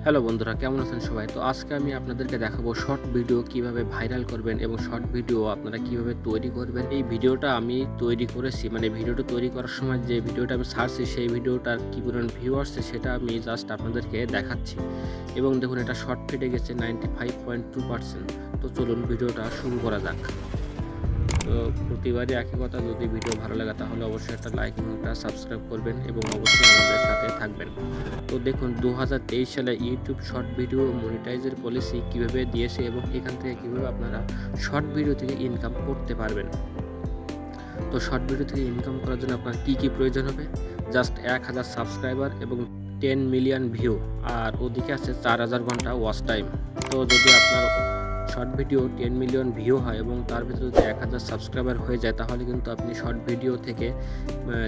Hello বন্ধুরা, কেমন আছেন সবাই? তো আজকে আমি আপনাদেরকে দেখাবো শর্ট ভিডিও কিভাবে ভাইরাল করবেন এবং শর্ট ভিডিও আপনারা কিভাবে তৈরি করবেন। এই ভিডিওটা আমি তৈরি করেছি, মানে ভিডিওটা তৈরি করার সময় যে ভিডিওটা আমি ছাড়ছি সেই ভিডিওটার কি পরিমাণ ভিউ আসছে সেটা আমি জাস্ট আপনাদেরকে দেখাচ্ছি। এবং দেখুন এটা শর্ট ফিটে গেছে 95.2%। তো চলুন ভিডিওটা শুরু করা যাক। তো প্রতিবারই একই কথা, যদি ভিডিও ভালো লাগে তাহলে অবশ্যই একটা লাইক এবং একটা সাবস্ক্রাইব করবেন এবং অবশ্যই আমাদের সাথে থাকবেন। তো দেখুন 2023 সালে ইউটিউব শর্ট ভিডিও মনিটাইজের পলিসি কিভাবে দিয়েছে এবং এখান থেকে কিভাবে আপনারা শর্ট ভিডিও থেকে ইনকাম করতে পারবেন। তো শর্ট ভিডিও থেকে ইনকাম করার জন্য আপনার কি প্রয়োজন হবে? জাস্ট 1000 সাবস্ক্রাইবার এবং 10 মিলিয়ন ভিউ, আর ওদিকে আছে 4000 ঘন্টা ওয়াচ টাইম। তো যদি আপনার শর্ট ভিডিও 10 মিলিয়ন ভিউ হয় এবং তার ভিতরে যদি 1000 সাবস্ক্রাইবার হয়ে যায় তাহলে কিন্তু আপনি শর্ট ভিডিও থেকে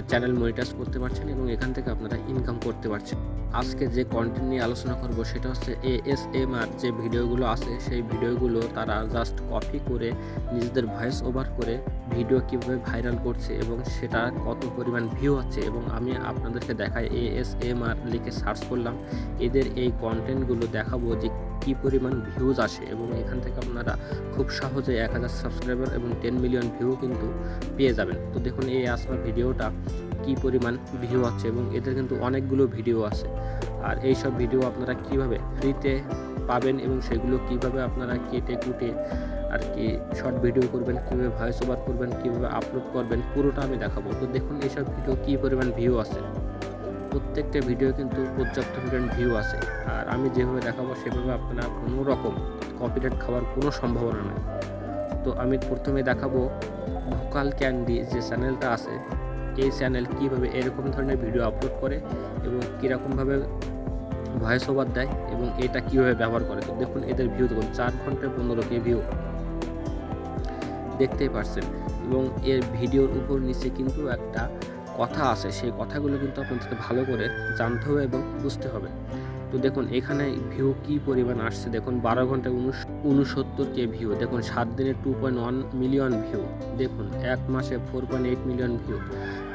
চ্যানেল মনিটাইজ করতে পারছেন এবং এখান থেকে আপনারা ইনকাম করতে পারছেন। আজকে যে কন্টেন্ট নিয়ে আলোচনা করব সেটা হচ্ছে ASMR যে ভিডিওগুলো আছে সেই ভিডিওগুলো তারা জাস্ট কপি করে নিজেদের ভয়েস ওভার করে ভিডিও কীভাবে ভাইরাল করছে এবং সেটা কত পরিমাণ ভিউ হচ্ছে। এবং আমি আপনাদেরকে দেখাই ASMR লিখে সার্চ করলাম, এদের এই কন্টেন্টগুলো দেখাবো যে কী পরিমাণ ভিউজ আসে এবং এখান থেকে আপনারা খুব সহজে 1000 সাবস্ক্রাইবার এবং 10 মিলিয়ন ভিউ কিন্তু পেয়ে যাবেন। তো দেখুন এই আসমার ভিডিওটা কী পরিমাণ ভিউ আছে এবং এদের কিন্তু অনেকগুলো ভিডিও আছে। আর এই সব ভিডিও আপনারা কিভাবে ফ্রিতে পাবেন এবং সেগুলো কিভাবে আপনারা কেটে কুটে আর কি শর্ট ভিডিও করবেন, কীভাবে ভয়েস ওভার করবেন, কীভাবে আপলোড করবেন, পুরোটা আমি দেখাবো। তো দেখুন এইসব ভিডিও কী পরিমাণ ভিউ আছে, প্রত্যেকটা ভিডিও কিন্তু পর্যাপ্ত পরিমাণ ভিউ আছে। আর আমি যেভাবে দেখাবো সেভাবে আপনারা কোনো রকম কপিরাইট খাওয়ার কোনো সম্ভাবনা নেই। তো আমি প্রথমে দেখাবো ভোকাল ক্যান্ডি যে চ্যানেলটা আছে, এই চ্যানেল কীভাবে এরকম ধরনের ভিডিও আপলোড করে এবং কীরকমভাবে ভয়েস ওভার দেয় এবং এটা কীভাবে ব্যবহার করে। তো দেখুন এদের ভিউ দেখুন 4 ঘন্টায় 15K ভিউ দেখতেই পারছেন। এবং এর ভিডিওর উপর নিচে কিন্তু একটা কথা আছে, সেই কথাগুলো কিন্তু আপনাদেরকে ভালো করে জানতে হবে এবং বুঝতে হবে। তো দেখুন এখানে ভিউ কি পরিমাণ আসছে, দেখুন 12 ঘন্টায় 69K ভিউ, দেখুন 7 দিনে 2.1 মিলিয়ন ভিউ, দেখুন 1 মাসে 4.8 মিলিয়ন ভিউ।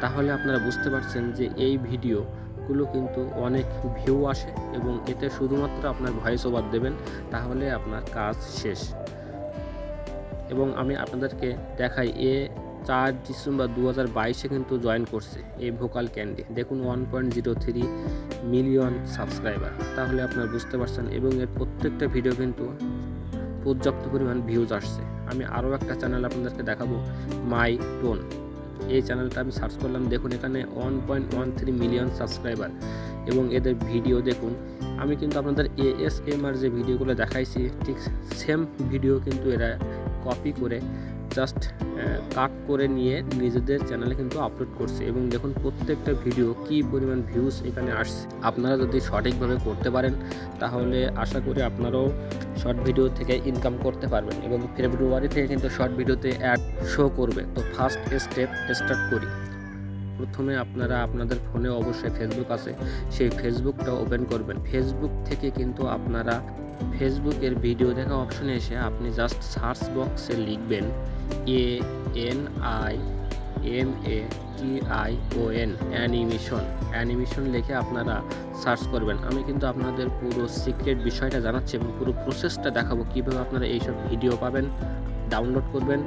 তাহলে আপনারা বুঝতে পারছেন যে এই ভিডিওগুলো কিন্তু অনেক ভিউ আসে এবং এতে শুধুমাত্র আপনার ভয়েস ওভার দেবেন তাহলে আপনার কাজ শেষ। এবং আমি আপনাদেরকে দেখাই 4 ডিসেম্বর 2022 কিন্তু জয়েন করছে এই ভোকাল ক্যান্ডি, দেখুন 1.03 মিলিয়ন সাবস্ক্রাইবার। তাহলে আপনারা বুঝতে পারছেন এবং এর প্রত্যেকটা ভিডিও কিন্তু পর্যাপ্ত পরিমাণ ভিউজ আসছে। আমি আরও একটা চ্যানেল আপনাদেরকে দেখাবো, মাই টোন। এই চ্যানেলটা আমি সার্চ করলাম, দেখুন এখানে 1.13 মিলিয়ন সাবস্ক্রাইবার এবং এদের ভিডিও দেখুন। আমি কিন্তু আপনাদের ASMR যে ভিডিওগুলো দেখাইছি ঠিক সেম ভিডিও কিন্তু এরা কপি করে জাস্ট কাট করে নিয়ে নিজেদের চ্যানেলে কিন্তু আপলোড করছে এবং দেখুন প্রত্যেকটা ভিডিও কি পরিমাণ ভিউজ এখানে আসছে। আপনারা যদি সঠিকভাবে করতে পারেন তাহলে আশা করি আপনারাও শর্ট ভিডিও থেকে ইনকাম করতে পারবেন এবং ফেব্রুয়ারি থেকে কিন্তু শর্ট ভিডিওতে অ্যাড শো করবে। তো ফার্স্ট স্টেপ স্টার্ট করি। প্রথমে আপনারা আপনাদের ফোনে অবশ্যই ফেসবুক আছে, সেই ফেসবুকটা ওপেন করবেন। ফেসবুক থেকে কিন্তু আপনারা ফেসবুকের ভিডিও দেখা অপশনে এসে আপনি জাস্ট সার্চ বক্সে লিখবেন ANIMATION অ্যানিমেশন লিখে আপনারা সার্চ করবেন। আমি কিন্তু আপনাদের পুরো সিক্রেট বিষয়টা জানাচ্ছি এবং পুরো প্রসেসটা দেখাবো কীভাবে আপনারা এইসব ভিডিও পাবেন, ডাউনলোড করবেন,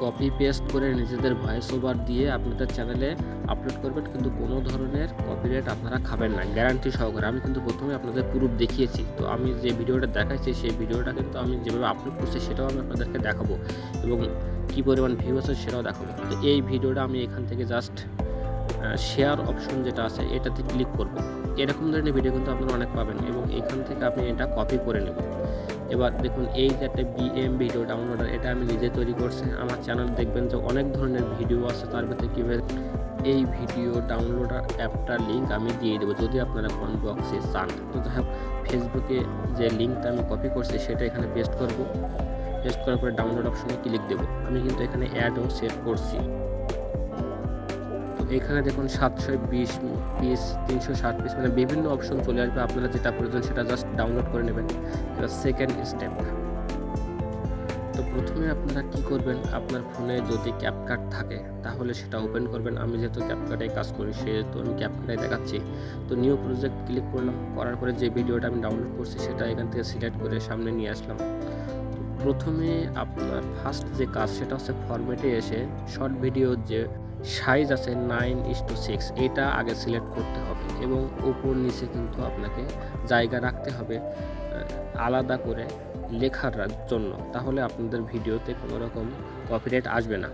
কপি পেস্ট করে নিজেদের ভয়েস ওভার দিয়ে আপনাদের চ্যানেলে আপলোড করবেন, কিন্তু কোনো ধরনের কপিরাইট আপনারা খাবেন না, গ্যারান্টি সহকারে। আমি কিন্তু প্রথমে আপনাদের প্রুফ দেখিয়েছি। তো আমি যে ভিডিওটা দেখাচ্ছি সেই ভিডিওটা কিন্তু আমি যেভাবে আপলোড করছি সেটাও আমি আপনাদেরকে দেখাবো এবং কী পরিমাণ ভিউ আছে সেটাও দেখাবো। তো এই ভিডিওটা আমি এখান থেকে জাস্ট শেয়ার অপশন যেটা আছে এটাতে ক্লিক করব। এরকম ধরনের ভিডিও কিন্তু আপনারা অনেক পাবেন এবং এখান থেকে আপনি এটা কপি করে নেব। এবার দেখুন এই যে একটা BM ভিডিও ডাউনলোডার, এটা আমি নিজে তৈরি করছি। আমার চ্যানেল দেখবেন যে অনেক ধরনের ভিডিও আছে, তার ভিতরে কীভাবে এই ভিডিও ডাউনলোডার অ্যাপটার লিঙ্ক আমি দিয়ে দেবো যদি আপনারা কমেন্ট বক্সে চান। তো যাই হোক, ফেসবুকে যে লিঙ্কটা আমি কপি করছি সেটা এখানে পেস্ট করব। পেস্ট করার পরে ডাউনলোড অপশনে ক্লিক দেবো। আমি কিন্তু এখানে অ্যাডও সেট করছি। এখানে দেখুন 720 পিস, 360 পিস, মানে বিভিন্ন অপশন চলে আসবে। আপনারা যেটা প্রয়োজন সেটা জাস্ট ডাউনলোড করে নেবেন। এবার সেকেন্ড স্টেপ, তো প্রথমে আপনারা কি করবেন, আপনার ফোনে যদি ক্যাপকাট থাকে তাহলে সেটা ওপেন করবেন। আমি যেহেতু ক্যাপকাটে কাজ করি সেহেতু আমি ক্যাপকাটে দেখাচ্ছি। তো নিউ প্রজেক্ট ক্লিক করলাম, করার পরে যে ভিডিওটা আমি ডাউনলোড করছি সেটা এখান থেকে সিলেক্ট করে সামনে নিয়ে আসলাম। প্রথমে আপনার ফার্স্ট যে কাজ সেটা হচ্ছে ফরম্যাটে এসে শর্ট ভিডিওর যে সাইজ আছে 9:6 এটা আগে সিলেক্ট করতে হবে এবং উপর নিচে কিন্তু আপনাকে জায়গা রাখতে হবে আলাদা করে লেখার জন্য, তাহলে আপনাদের ভিডিওতে কোনো রকম কপিরাইট আসবে না।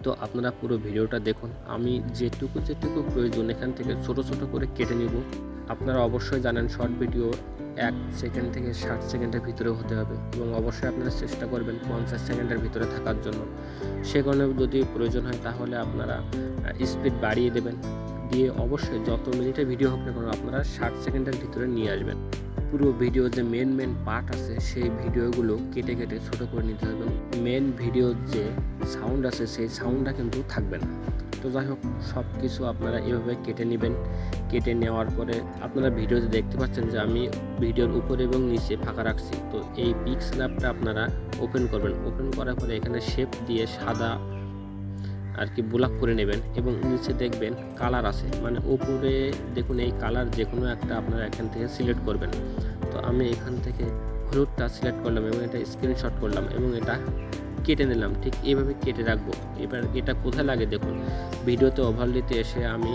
তো আপনারা পুরো ভিডিওটা দেখুন, আমি যেটুকু প্রয়োজন এখান থেকে ছোট করে কেটে নিব। আপনারা অবশ্যই জানেন শর্ট ভিডিও 1 সেকেন্ড থেকে 60 সেকেন্ডের ভিতরে হতে হবে এবং অবশ্যই আপনারা চেষ্টা করবেন 50 সেকেন্ডের ভিতরে থাকার জন্য। সে কারণে যদি প্রয়োজন হয় তাহলে আপনারা স্পিড বাড়িয়ে দেবেন, দিয়ে অবশ্যই যত মিনিটের ভিডিও হোক না কেন আপনারা 60 সেকেন্ডের ভিতরে নিয়ে আসবেন। পুরো ভিডিও যে মেন পার্ট আছে সেই ভিডিওগুলো কেটে ছোট করে নিতে হবে। মেন ভিডিওর যে সাউন্ড আছে সেই সাউন্ডটা কিন্তু থাকবে না। তো যাই হোক, সব কিছু আপনারা এভাবে কেটে নেবেন। কেটে নেওয়ার পরে আপনারা ভিডিওতে দেখতে পাচ্ছেন যে আমি ভিডিওর উপরে এবং নিচে ফাঁকা রাখছি। তো এই পিক্সল্যাবটা আপনারা ওপেন করবেন। ওপেন করার পরে এখানে শেপ দিয়ে সাদা আর কি ব্লক করে নেবেন এবং নিচে দেখবেন কালার আছে, মানে উপরে দেখুন এই কালার যে কোনো একটা আপনারা এখান থেকে সিলেক্ট করবেন। তো আমি এখান থেকে হলুদটা সিলেক্ট করলাম এবং এটা স্ক্রিনশট করলাম এবং এটা কেটে নিলাম। ঠিক এইভাবে কেটে রাখবো। এবার এটা কোথায় লাগে দেখুন, ভিডিওতে ওভারলেতে এসে আমি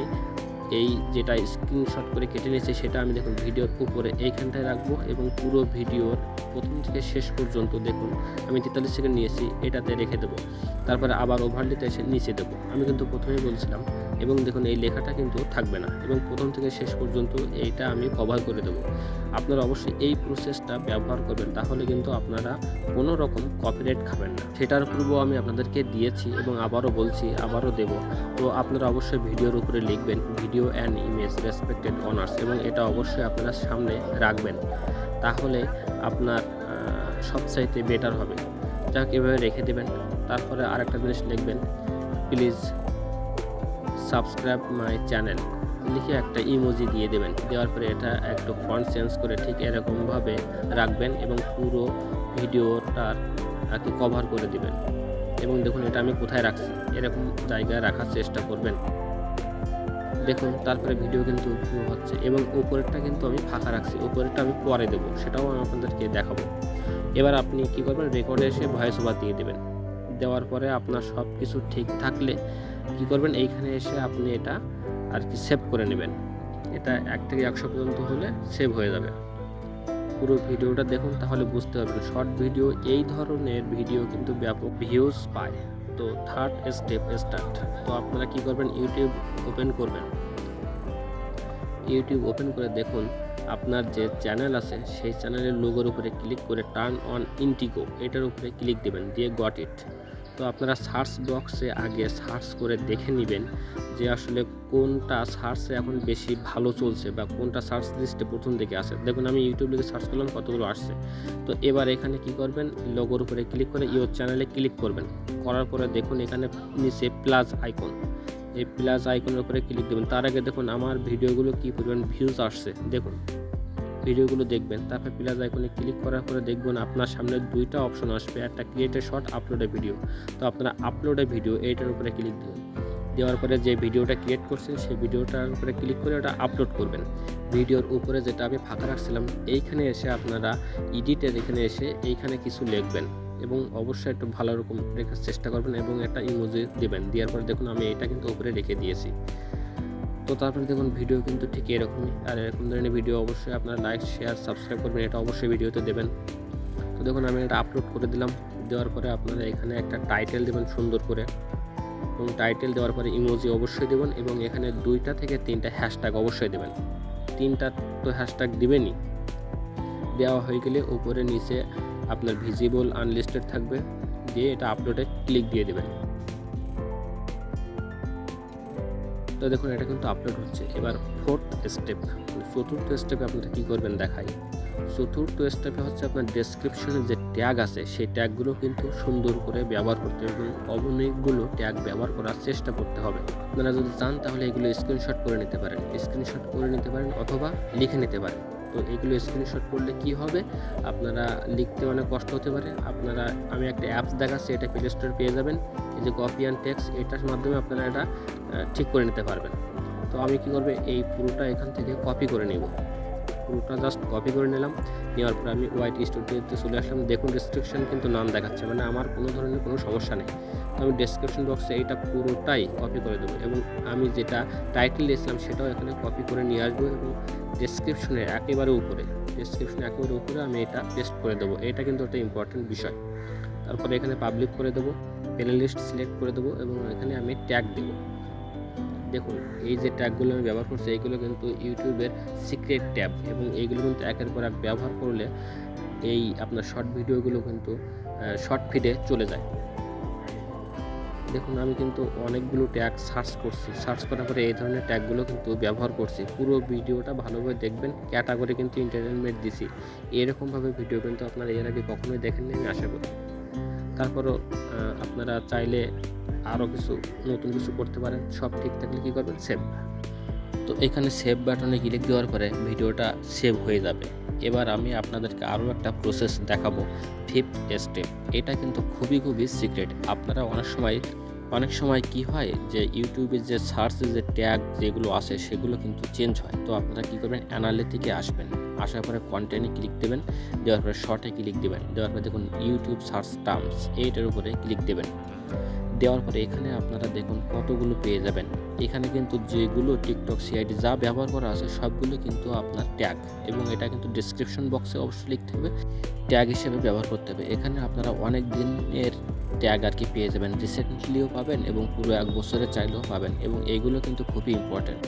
এই যেটা স্ক্রিনশট করে কেটে নিয়েছি সেটা আমি দেখুন ভিডিওর উপরে এইখানটায় রাখবো এবং পুরো ভিডিওর প্রথম থেকে শেষ পর্যন্ত দেখুন আমি 43 সেকেন্ড নিয়েছি, এটাতে রেখে দেবো। তারপরে আবার ওভারলেতে এসে নিচে দেবো। আমি কিন্তু প্রথমেই বলছিলাম এবং দেখুন এই লেখাটা কিন্তু থাকবে না এবং প্রথম থেকে শেষ পর্যন্ত এইটা আমি কভার করে দেবো। আপনারা অবশ্যই এই প্রসেসটা ব্যবহার করবেন, তাহলে কিন্তু আপনারা কোনো রকম কপিরাইট খাবেন না। সেটার পূর্ব আমি আপনাদেরকে দিয়েছি এবং আবারও বলছি, আবারও দেব। তো আপনারা অবশ্যই ভিডিওর উপরে লিখবেন video and image respected honours এবং এটা অবশ্যই আপনারা সামনে রাখবেন, তাহলে আপনার সবচাইতে বেটার হবে। যাক, এভাবে রেখে দেবেন। তারপরে আরেকটা জিনিস লিখবেন, প্লিজ সাবস্ক্রাইব মাই চ্যানেল লিখে একটা ইমোজি দিয়ে দেবেন। দেওয়ার পরে এটা একটু ফন্ট চেঞ্জ করে ঠিক এরকমভাবে রাখবেন এবং পুরো ভিডিওটার আর কি কভার করে দিবেন। এবং দেখুন এটা আমি কোথায় রাখছি, এরকম জায়গায় রাখার চেষ্টা করবেন। দেখুন তারপরে ভিডিও কিন্তু ভিউ হচ্ছে এবং উপরেরটা কিন্তু আমি ফাঁকা রাখছি, উপরেরটা আমি পরে দেবো, সেটাও আমি আপনাদেরকে দেখাবো। এবার আপনি কি করবেন, রেকর্ডে এসে ভয়েস ওভার দিয়ে দেবেন। দেওয়ার পরে আপনার সব কিছু ঠিক থাকলে কি করবেন, এইখানে এসে আপনি এটা আর কি সেভ করে নেবেন। এটা 1 থেকে 100 পর্যন্ত হলে সেভ হয়ে যাবে। পুরো ভিডিওটা দেখুন, তাহলে বুঝতে পারবেন শর্ট ভিডিও এই ধরনের ভিডিও কিন্তু ব্যাপক ভিউজ পায়। তো থার্ড স্টেপ স্টার্ট। তো আপনারা কি করবেন, ইউটিউব ওপেন করবেন। ইউটিউব ওপেন করে দেখুন আপনার যে চ্যানেল আছে সেই চ্যানেলের লোগোর উপরে ক্লিক করে টার্ন অন ইন্ডিগো এটার উপরে ক্লিক দেবেন, দিয়ে গট ইট। তো আপনারা সার্চ বক্সে আগে সার্চ করে দেখে নেবেন যে আসলে কোনটা সার্চে এখন বেশি ভালো চলছে বা কোনটা সার্চ লিস্টে প্রথম দিকে আসে। দেখুন আমি ইউটিউব লিখে সার্চ করলাম, কতগুলো আসছে। তো এবার এখানে কি করবেন, লোগোর উপরে ক্লিক করে ইউর চ্যানেলে ক্লিক করবেন। করার পরে দেখুন এখানে নিচে প্লাস আইকন, এই প্লাস আইকনের উপরে ক্লিক দেবেন। তার আগে দেখুন আমার ভিডিওগুলো কি পরিমাণ ভিউজ আসছে, দেখুন ভিডিওগুলো দেখবেন। তারপরে প্লাস আইকনে ক্লিক করার পরে দেখবেন আপনার সামনে 2টা অপশন আসবে, একটা create a short, upload A video. তো আপনারা আপলোড এ ভিডিও এইটার উপরে ক্লিক দেবেন। দেওয়ার পরে যে ভিডিওটা ক্রিয়েট করছেন সেই ভিডিওটার উপরে ক্লিক করে ওটা আপলোড করবেন। ভিডিওর উপরে যেটা আমি ফাঁকা রাখছিলাম এইখানে এসে আপনারা এডিটের এখানে এসে এইখানে কিছু লিখবেন এবং অবশ্যই একটু ভালো রকম লেখার চেষ্টা করবেন এবং একটা ইমোজি দেবেন। দেওয়ার পরে দেখুন আমি এটা কিন্তু উপরে রেখে দিয়েছি। তো তারপরে দেখুন ভিডিও কিন্তু ঠিক এরকমই। আর এরকম ধরনের ভিডিও অবশ্যই আপনারা লাইক শেয়ার সাবস্ক্রাইব করবেন, এটা অবশ্যই ভিডিওতে দেবেন। তো দেখুন আমি এটা আপলোড করে দিলাম। দেওয়ার পরে আপনারা এখানে একটা টাইটেল দেবেন সুন্দর করে এবং টাইটেল দেওয়ার পরে ইমোজি অবশ্যই দেবেন এবং এখানে 2টা থেকে 3টা হ্যাশট্যাগ অবশ্যই দেবেন। 3টা তো হ্যাশট্যাগ দিবেনই। দেওয়া হয়ে গেলে উপরে নিচে আপনার ভিজিবল আনলিস্টেড থাকবে, দিয়ে এটা আপলোডে ক্লিক দিয়ে দেবেন। তো দেখুন এটা কিন্তু আপলোড হচ্ছে। এবার ফোর্থ স্টেপ, চতুর্থ স্টেপে আপনারা কী করবেন দেখাই। চতুর্থ স্টেপে হচ্ছে আপনার ডেসক্রিপশনে যে ট্যাগ আছে সেই ট্যাগগুলো কিন্তু সুন্দর করে ব্যবহার করতে হবে এবং অনেকগুলো ট্যাগ ব্যবহার করার চেষ্টা করতে হবে। আপনারা যদি চান তাহলে এগুলো স্ক্রিনশট করে নিতে পারেন অথবা লিখে নিতে পারেন। তো তো এগুলো স্ক্রিনশট করলে কি হবে, আপনারা লিখতে অনেক কষ্ট হতে পারে। আমি একটা অ্যাপস দেখাচ্ছি, এটা প্লে স্টোরে পেয়ে যাবেন। এই যে কপি অ্যান্ড টেক্সট, এটার মাধ্যমে আপনারা এটা ঠিক করে নিতে পারবেন। তো আমি কি করব, এই পুরোটা এখান থেকে কপি করে নেব। পুরোটা জাস্ট কপি করে নিলাম। নেওয়ার পর আমি ওয়াইট স্টুডিওতে চলে আসলাম। দেখুন ডেসক্রিপশন কিন্তু নাম দেখাচ্ছে, মানে আমার কোনো ধরনের কোনো সমস্যা নেই। তো আমি ডেসক্রিপশন বক্সে এইটা পুরোটাই কপি করে দেবো এবং আমি যেটা টাইটেল দিয়েছিলাম সেটাও এখানে কপি করে নিয়ে আসবো এবং ডেসক্রিপশনে একেবারে উপরে আমি এটা পেস্ট করে দেবো। এটা কিন্তু একটা ইম্পর্টেন্ট বিষয়। তারপরে এখানে পাবলিক করে দেবো, প্লে লিস্ট সিলেক্ট করে দেবো এবং এখানে আমি ট্যাগ দেবো। দেখুন এই যে ট্যাগগুলো আমি ব্যবহার করছি, এইগুলো কিন্তু ইউটিউবের সিক্রেট ট্যাব এবং এইগুলো কিন্তু একের পর এক ব্যবহার করলে এই আপনার শর্ট ভিডিওগুলো কিন্তু শর্ট ফিডে চলে যায়। দেখুন আমি কিন্তু অনেকগুলো ট্যাগ সার্চ করার পরে এই ধরনের ট্যাগগুলো কিন্তু ব্যবহার করছি। পুরো ভিডিওটা ভালোভাবে দেখবেন, ক্যাটাগরি কিন্তু এন্টারটেনমেন্ট দিছি। এরকমভাবে ভিডিও কিন্তু আপনারা এর আগে কখনোই দেখেননি আমি আশা করি। তারপরও আপনারা চাইলে আরও নতুন কিছু করতে পারেন। সব ঠিক থাকলে কী করবেন, সেভ। তো এখানে সেভ বাটনে ক্লিক দেওয়ার পরে ভিডিওটা সেভ হয়ে যাবে। এবার আমি আপনাদেরকে আরও একটা প্রসেস দেখাবো, 5th স্টেপ। এটা কিন্তু খুবই সিক্রেট। আপনারা অনেক সময় কি হয় যে ইউটিউবে যে সার্চে যে ট্যাগ যেগুলো আসে সেগুলো কিন্তু চেঞ্জ হয়। তো আপনারা কী করবেন, অ্যানালিটিকে আসার পরে কন্টেন্টে ক্লিক দেবেন, দেওয়ার পরে শর্টে ক্লিক দেবেন, দেওয়ার পরে দেখুন ইউটিউব সার্চ টার্মস, এইটার উপরে ক্লিক দেবেন। দেওয়ার পরে এখানে আপনারা দেখুন কতগুলো পেয়ে যাবেন। এখানে কিন্তু যেগুলো টিকটক সিআইডি যা ব্যবহার করা আছে সবগুলো কিন্তু আপনার ট্যাগ, এবং এটা কিন্তু ডেসক্রিপশন বক্সে অবশ্যই লিখতে হবে, ট্যাগ হিসেবে ব্যবহার করতে হবে। এখানে আপনারা অনেক দিনের ট্যাগ আর কি পেয়ে যাবেন, রিসেন্টলিও পাবেন এবং পুরো 1 বছরের চাইলেও পাবেন, এবং এইগুলো কিন্তু খুবই ইম্পর্ট্যান্ট।